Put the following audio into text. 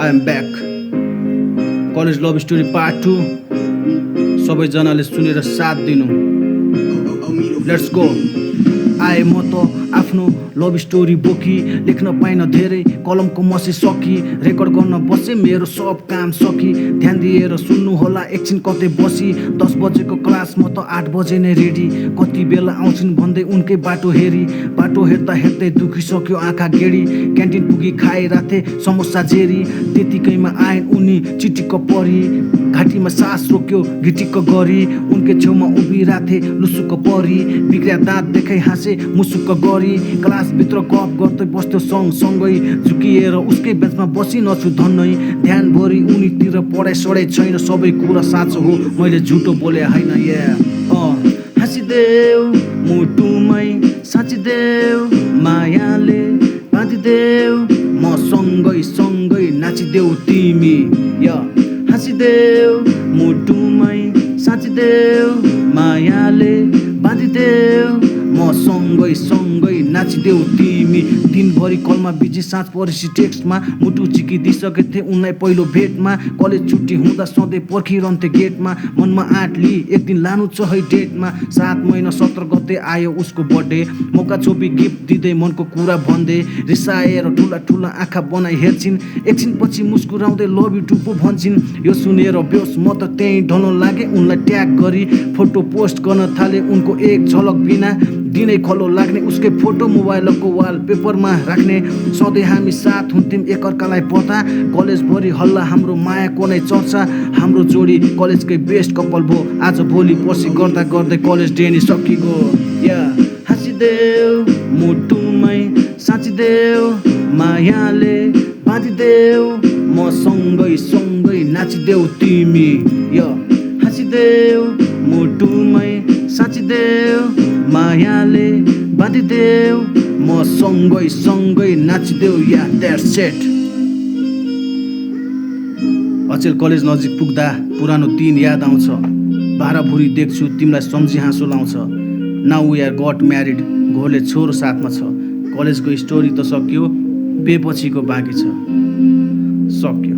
I am back college love story part 2 सबैजनाले सुनेर साथ दिनु लेट्स गो आए म त आफ्नो लभ स्टोरी बोकी लेख्न पाइन धेरै कलमको मसी सकी रेकर्ड गर्न बसे मेरो सब काम सकी ध्यान दिएर सुन्नु होला एकछिन कतै बसी 10 बजेको क्लास म त 8 बजे नै रेडी कति बेला आउँछिन् भन्दै उनकै बाटो हेरी बाटो हेर्दा हेर्दै दुखिसक्यो आँखा गेडी क्यान्टिन पुगी खाइराथे समोसा जेरी त्यतिकैमा आइन् उनी चिटिक्क परी घाँटीमा सास रोक्यो गिटिक्क गरी उनकै छेउमा उभिराथे लुसुक्क परी बिग्रिया दाँत देखाइ हाँसे मुसुक्क गरी क्लास भित्र गफ गर्दै बस्थ्यो सँगसँगै झुकिएर उसकै बेन्चमा बसी नछु धन्नै ध्यान भरि उनीतिर पढाइ सढाइ छैन सबै कुरा साँचो हो मैले झुटो बोले होइन हाँसिदेऊ मुटुमै साँचिदेऊ मायाले बाँधिदेऊ म सँगै सँगै नाचिदेऊ तिमी हाँसिदेऊ मुटुमै साँचिदेऊ मायाले बाँधिदेऊ म सँगै सँगै नाचिदेऊ तिमी दिनभरि कलमा बिजी साँझ परेपछि टेक्स्टमा मुटु चिकिदिसके थिएँ उनलाई पहिलो भेटमा कलेज छुट्टी हुँदा सधैँ पर्खिरहन्थे गेटमा मनमा आँट लिई एक दिन लानु छ है डेटमा 7 महिना 17 गते आयो उसको बर्थडे मौका छोपी गिफ्ट दिँदै मनको कुरा भन्दै रिसाएर ठुला ठुला आँखा बनाइ हेर्छिन् एकछिन पछि मुस्कुराउँदै लभ यु टु पो भन्छन् यो सुनेर बेहोस म त त्यहीँ ढल्न लागे उनलाई ट्याग गरी फोटो पोस्ट गर्न थाले उनको एक झलक बिना दिनै खलो लाग्ने उसकै फोटो मोबाइलको वाल पेपरमा राख्ने सधैँ हामी साथ हुन्थ्यौँ एकअर्कालाई पता कलेजभरि हल्ला हाम्रो मायाको नै चर्चा हाम्रो जोडी कलेजकै बेस्ट कपाल भो आज भोलि पर्सि गर्दा गर्दै कलेज डे नि सकिगयो हाँसिदेऊ मुटुमै साँचिदेऊ मायाले बाँधिदेऊ म सँगै सँगै नाचिदेऊ तिमी हाँसिदेऊ मुटुमै साँचिदेऊ मायाले बाँधिदेऊ म सँगै सँगै नाचिदेऊ द्याट्स इट। अचेल कलेज नजिक पुग्दा पुरानो दिन याद आउँछ भाराभुरी देख्छु तिमीलाई सम्झी हाँसो लाउँछ now we are got married घोरले छोरो साथमा छ कलेजको स्टोरी त सक्यो बेपछिको बाँकी छ सक्यो।